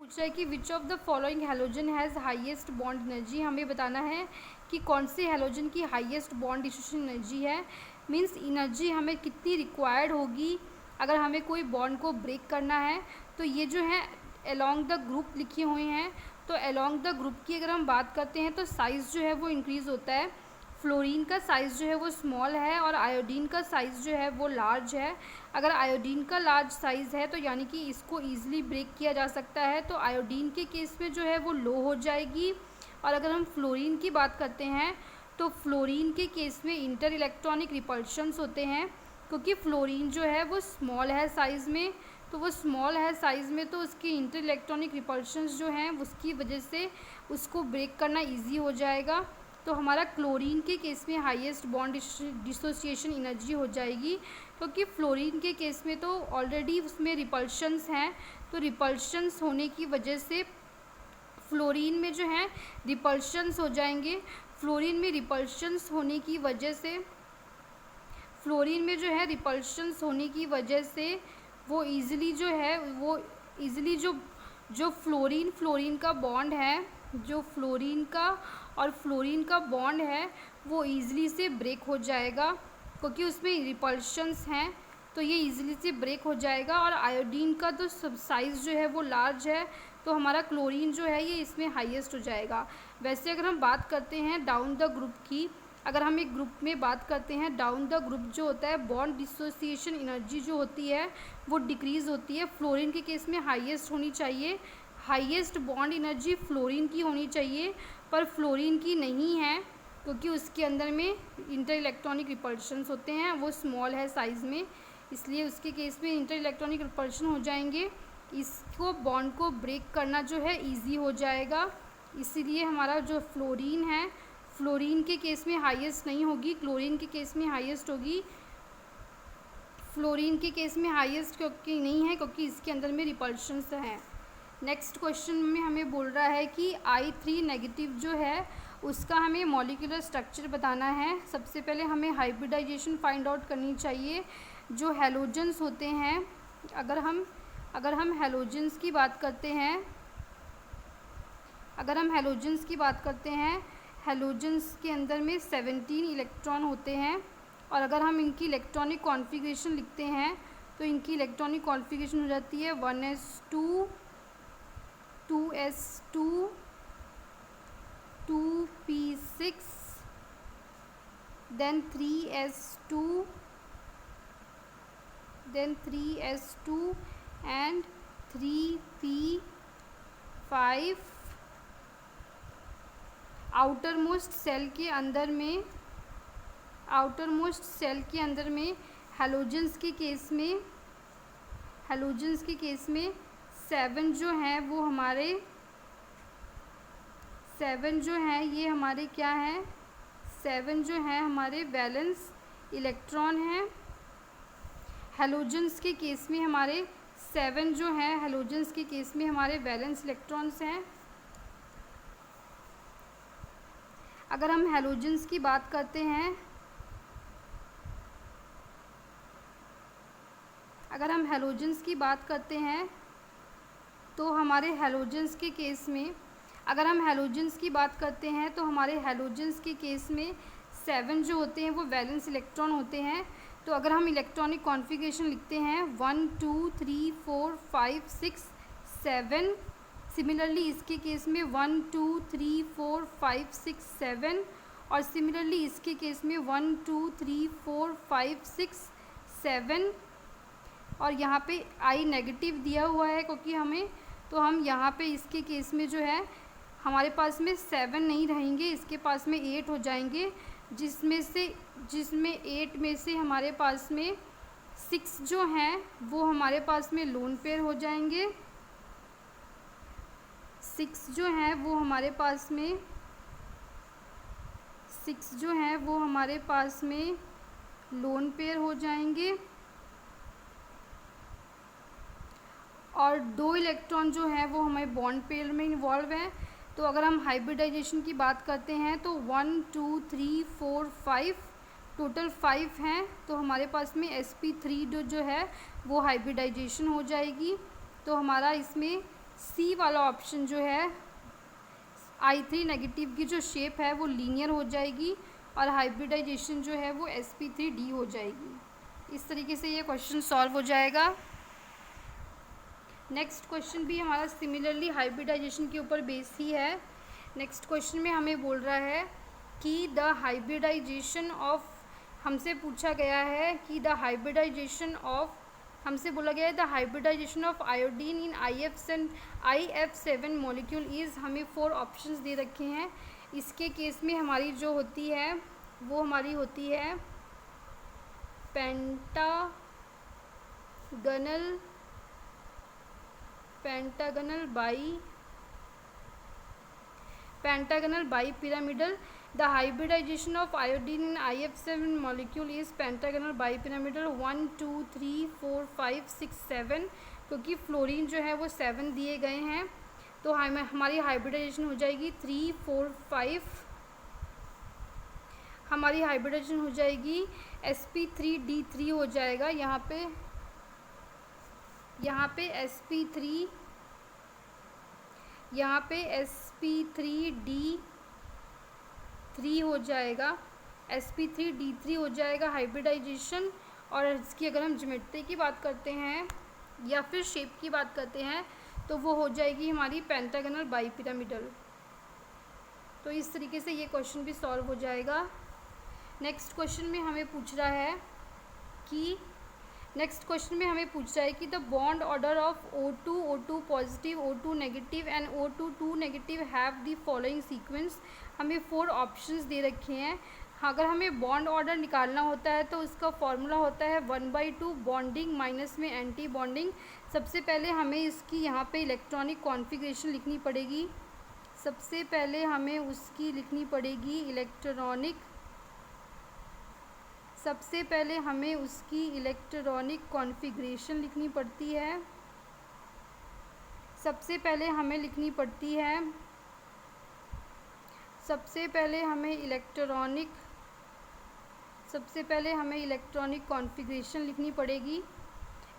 पूछ रहा है कि which of the following halogen has highest bond energy. हमें बताना है कि कौन से हैलोजन की हाईएस्ट बॉन्ड डिस्ट्रीब्यूशन एनर्जी है। मींस एनर्जी हमें कितनी रिक्वायर्ड होगी अगर हमें कोई बॉन्ड को ब्रेक करना है। तो ये जो है अलोंग द ग्रुप लिखे हुए हैं। तो अलोंग द ग्रुप की अगर हम बात करते हैं तो साइज़ जो है वो इंक्रीज़ होता है। फ्लोरीन का साइज़ जो है वो स्मॉल है और आयोडीन का साइज़ जो है वो लार्ज है। अगर आयोडीन का लार्ज साइज़ है तो यानी कि इसको ईज़िली ब्रेक किया जा सकता है, तो आयोडीन के केस में जो है वो लो हो जाएगी। और अगर हम फ्लोरीन की बात करते हैं तो फ्लोरीन के केस में इंटर इलेक्ट्रॉनिक रिपल्शंस होते हैं, क्योंकि फ्लोरीन जो है वो स्मॉल है साइज़ में। तो वो स्मॉल है साइज़ में तो उसकी इंटर इलेक्ट्रॉनिक रिपल्शंस जो हैं उसकी वजह से उसको ब्रेक करना ईजी हो जाएगा। तो हमारा क्लोरीन के केस में हाईएस्ट बॉन्ड डिसोसिएशन एनर्जी हो जाएगी, क्योंकि फ्लोरीन के केस में तो ऑलरेडी उसमें रिपल्शंस हैं। तो रिपल्शंस होने की वजह से फ्लोरीन में जो है रिपल्शंस हो जाएंगे। फ्लोरीन में रिपल्शंस होने की वजह से फ्लोरीन में जो है रिपल्शंस होने की वजह से वो ईज़िली जो है वो ईज़िली जो फ्लोरीन का बॉन्ड है, जो फ्लोरीन का और फ्लोरीन का बॉन्ड है वो ईज़िली से ब्रेक हो जाएगा, क्योंकि उसमें रिपल्शंस हैं। तो ये ईज़िली से ब्रेक हो जाएगा। और आयोडीन का तो सब साइज़ जो है वो लार्ज है, तो हमारा क्लोरीन जो है ये इसमें हाईएस्ट हो जाएगा। वैसे अगर हम बात करते हैं डाउन द ग्रुप की, अगर हम एक ग्रुप में बात करते हैं डाउन द ग्रुप जो होता है बॉन्ड डिसोसिएशन एनर्जी जो होती है वो डिक्रीज़ होती है। फ्लोरीन के केस में हाईएस्ट होनी चाहिए, हाईएस्ट बॉन्ड एनर्जी फ्लोरीन की होनी चाहिए, पर फ्लोरीन की नहीं है, क्योंकि उसके अंदर में इंटर इलेक्ट्रॉनिक रिपल्शंस होते हैं, वो स्मॉल है साइज़ में, इसलिए उसके केस में इंटर इलेक्ट्रॉनिक रिपल्शन हो जाएंगे। इसको बॉन्ड को ब्रेक करना जो है ईजी हो जाएगा। इसीलिए हमारा जो फ्लोरीन है, फ्लोरीन के केस में हाईएस्ट नहीं होगी, क्लोरीन के केस में हाईएस्ट होगी। फ्लोरीन के केस में हाईएस्ट क्योंकि नहीं है, क्योंकि इसके अंदर में रिपल्शंस हैं। नेक्स्ट क्वेश्चन में हमें बोल रहा है कि I3 नेगेटिव जो है उसका हमें मॉलिक्यूलर स्ट्रक्चर बताना है। सबसे पहले हमें हाइब्रिडाइजेशन फाइंड आउट करनी चाहिए। जो हैलोजेंस होते हैं, अगर हम हैलोजेंस की बात करते हैं, हैलोजेंस के अंदर में 17 इलेक्ट्रॉन होते हैं। और अगर हम इनकी इलेक्ट्रॉनिक कॉन्फ़िगरेशन लिखते हैं तो इनकी इलेक्ट्रॉनिक कॉन्फ़िगरेशन हो जाती है 1s2 2s2 2p6 then 3s2 and 3p5। Outermost shell के अंदर में हैलोजेंस के केस में 7 जो हैं वो हमारे 7 जो हैं ये हमारे क्या हैं, 7 जो हैं हमारे वैलेंस इलेक्ट्रॉन हैं। हैलोजेंस के केस में हमारे 7 जो हैं हैलोजेंस के केस में हमारे वैलेंस इलेक्ट्रॉन्स हैं। अगर हम हैलोजेंस की बात करते हैं, तो हमारे हैलोजेंस के केस में 7 जो होते हैं वो वैलेंस इलेक्ट्रॉन होते हैं। तो अगर हम इलेक्ट्रॉनिक कॉन्फ़िगरेशन लिखते हैं 1 2 3 4 5 6 7, सिमिलरली इसके केस में 1 2 3 4 5 6 7, और सिमिलरली इसके केस में 1 2 3 4 5 6 7। और यहाँ पे I नेगेटिव दिया हुआ है क्योंकि हम यहाँ पे इसके केस में जो है हमारे पास में 7 नहीं रहेंगे, इसके पास में 8 हो जाएंगे, जिसमें 8 में से हमारे पास में 6 जो हैं वो हमारे पास में लोन पेयर हो जाएंगे। 6 जो हैं वो हमारे पास में लोन पेयर हो जाएंगे। और 2 इलेक्ट्रॉन जो है वो हमारे बॉन्ड पेयर में इन्वॉल्व हैं। तो अगर हम हाइब्रिडाइजेशन की बात करते हैं तो 1 2 3 4 5 टोटल 5 हैं। तो हमारे पास में sp3 जो है वो हाइब्रिडाइजेशन हो जाएगी। तो हमारा इसमें सी वाला ऑप्शन जो है I3 नेगेटिव की जो शेप है वो लीनियर हो जाएगी और हाइब्रिडाइजेशन जो है वो sp3d हो जाएगी। इस तरीके से ये क्वेश्चन सॉल्व हो जाएगा। नेक्स्ट क्वेश्चन भी हमारा सिमिलरली हाइब्रिडाइजेशन के ऊपर बेस ही है। नेक्स्ट क्वेश्चन में हमें बोल रहा है कि द हाइब्रिडाइजेशन ऑफ, हमसे पूछा गया है कि द हाइब्रिडाइजेशन ऑफ, हमसे बोला गया है the hybridization of iodine in IF7 molecule is, हमें 4 ऑप्शंस दे रखे हैं। इसके केस में हमारी जो होती है वो हमारी होती है pentagonal bipyramidal. The hybridization of iodine in IF7 molecule is pentagonal bipyramidal 1 2 3 4 5 6 7, क्योंकि फ्लोरीन जो है वो 7 दिए गए हैं, तो हमारी हाइब्रिडाइजेशन हो जाएगी 3 4 5, हमारी हाइब्रिडाइजेशन हो जाएगी sp3d3 हो जाएगा। यहाँ पे sp3d3 हो जाएगा, sp3d3 हो जाएगा हाइब्रिडाइजेशन। और इसकी अगर हम ज्योमेट्री की बात करते हैं या फिर शेप की बात करते हैं तो वो हो जाएगी हमारी पेंटागनल बाई पिरामिडल। तो इस तरीके से ये क्वेश्चन भी सॉल्व हो जाएगा। नेक्स्ट क्वेश्चन में हमें पूछ रहा है कि the bond order of O2, O2 positive, O2 negative and O2 2 negative have the following sequence. हमें 4 ऑप्शंस दे रखे हैं। अगर हमें बॉन्ड ऑर्डर निकालना होता है तो उसका फॉर्मूला होता है 1/2 बॉन्डिंग माइनस में एंटी बॉन्डिंग। सबसे पहले हमें इसकी यहाँ पे इलेक्ट्रॉनिक कॉन्फ़िगरेशन लिखनी पड़ेगी। सबसे पहले हमें उसकी लिखनी पड़ेगी इलेक्ट्रॉनिक कॉन्फ़िगरेशन लिखनी पड़ती है। सबसे पहले हमें इलेक्ट्रॉनिक कॉन्फ़िगरेशन लिखनी पड़ेगी।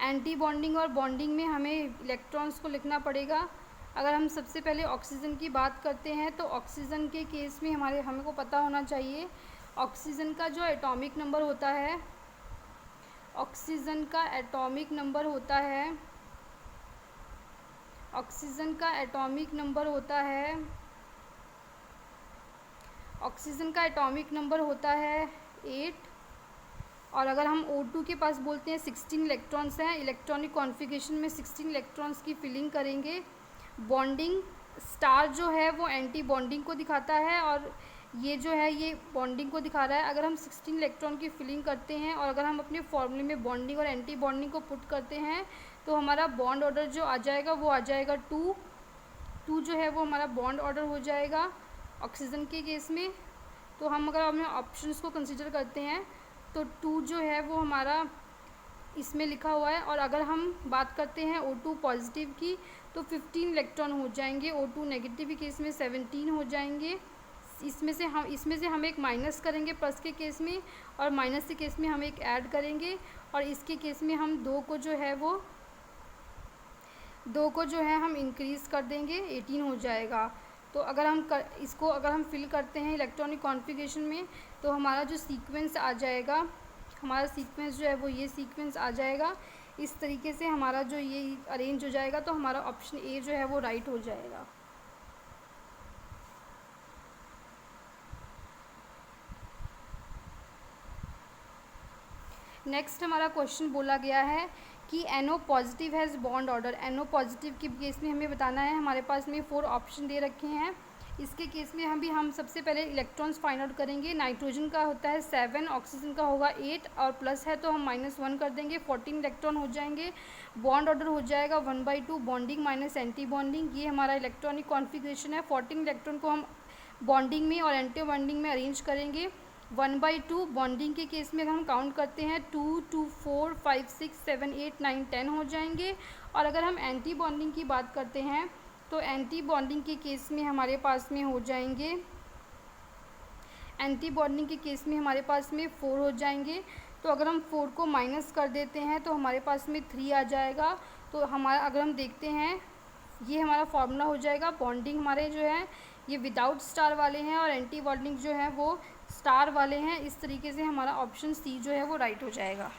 एंटी बॉन्डिंग और बॉन्डिंग में हमें इलेक्ट्रॉन्स को लिखना पड़ेगा। अगर हम सबसे पहले ऑक्सीजन की बात करते हैं तो ऑक्सीजन के केस में हमको पता होना चाहिए ऑक्सीजन का जो एटॉमिक नंबर होता है, ऑक्सीजन का एटॉमिक नंबर होता है 8। और अगर हम O2 के पास बोलते हैं 16 इलेक्ट्रॉन्स हैं, इलेक्ट्रॉनिक कॉन्फ़िगरेशन में 16 इलेक्ट्रॉन्स की फिलिंग करेंगे। बॉन्डिंग स्टार जो है वो एंटी बॉन्डिंग को दिखाता है और ये जो है ये बॉन्डिंग को दिखा रहा है। अगर हम 16 इलेक्ट्रॉन की फिलिंग करते हैं और अगर हम अपने फॉर्मूले में बॉन्डिंग और एंटी बॉन्डिंग को पुट करते हैं तो हमारा बॉन्ड ऑर्डर जो आ जाएगा वो आ जाएगा 2 जो है वो हमारा बॉन्ड ऑर्डर हो जाएगा ऑक्सीजन के केस में। तो हम अगर अपने ऑप्शंस को कंसिडर करते हैं तो 2 जो है वो हमारा इसमें लिखा हुआ है। और अगर हम बात करते हैं O2 पॉजिटिव की तो 15 इलेक्ट्रॉन हो जाएंगे, O2 नेगेटिव के केस में 17 हो जाएंगे। इसमें से हम एक माइनस करेंगे प्लस के केस में, और माइनस के केस में हम एक ऐड करेंगे, और इसके केस में हम 2 को जो है हम इंक्रीज़ कर देंगे, 18 हो जाएगा। तो अगर हम फिल करते हैं इलेक्ट्रॉनिक कॉन्फ़िगरेशन में तो हमारा जो सीक्वेंस आ जाएगा, हमारा सीक्वेंस जो है वो ये सीक्वेंस आ जाएगा। इस तरीके से हमारा जो ये अरेंज हो जाएगा तो हमारा ऑप्शन ए जो है वो राइट हो जाएगा। नेक्स्ट हमारा क्वेश्चन बोला गया है कि NO positive has bond order. NO positive के केस में हमें बताना है। हमारे पास में 4 ऑप्शन दे रखे हैं। इसके केस में हम सबसे पहले इलेक्ट्रॉन्स फाइंड आउट करेंगे। नाइट्रोजन का होता है 7, ऑक्सीजन का होगा 8 और प्लस है तो हम -1 कर देंगे, 14 इलेक्ट्रॉन हो जाएंगे। बॉन्ड ऑर्डर हो जाएगा 1/2 बॉन्डिंग माइनस एंटी बॉन्डिंग। ये हमारा इलेक्ट्रॉनिक कॉन्फ़िगरेशन है। 14 इलेक्ट्रॉन को हम बॉन्डिंग में और एंटी बॉन्डिंग में अरेंज करेंगे। 1/2 बॉन्डिंग के केस में अगर हम काउंट करते हैं 2 2 4 5 6 7 8 9 10 हो जाएंगे। और अगर हम एंटी बॉन्डिंग की बात करते हैं तो एंटी बॉन्डिंग के केस में हमारे पास में हो जाएंगे, एंटी बॉन्डिंग के केस में हमारे पास में 4 हो जाएंगे। तो अगर हम 4 को माइनस कर देते हैं तो हमारे पास में 3 आ जाएगा। तो हमारा अगर हम देखते हैं ये हमारा फॉर्मूला हो जाएगा। बॉन्डिंग हमारे जो है ये विदाउट स्टार वाले हैं और एंटी बॉन्डिंग जो है वो स्टार वाले हैं। इस तरीके से हमारा ऑप्शन सी जो है वो राइट हो जाएगा।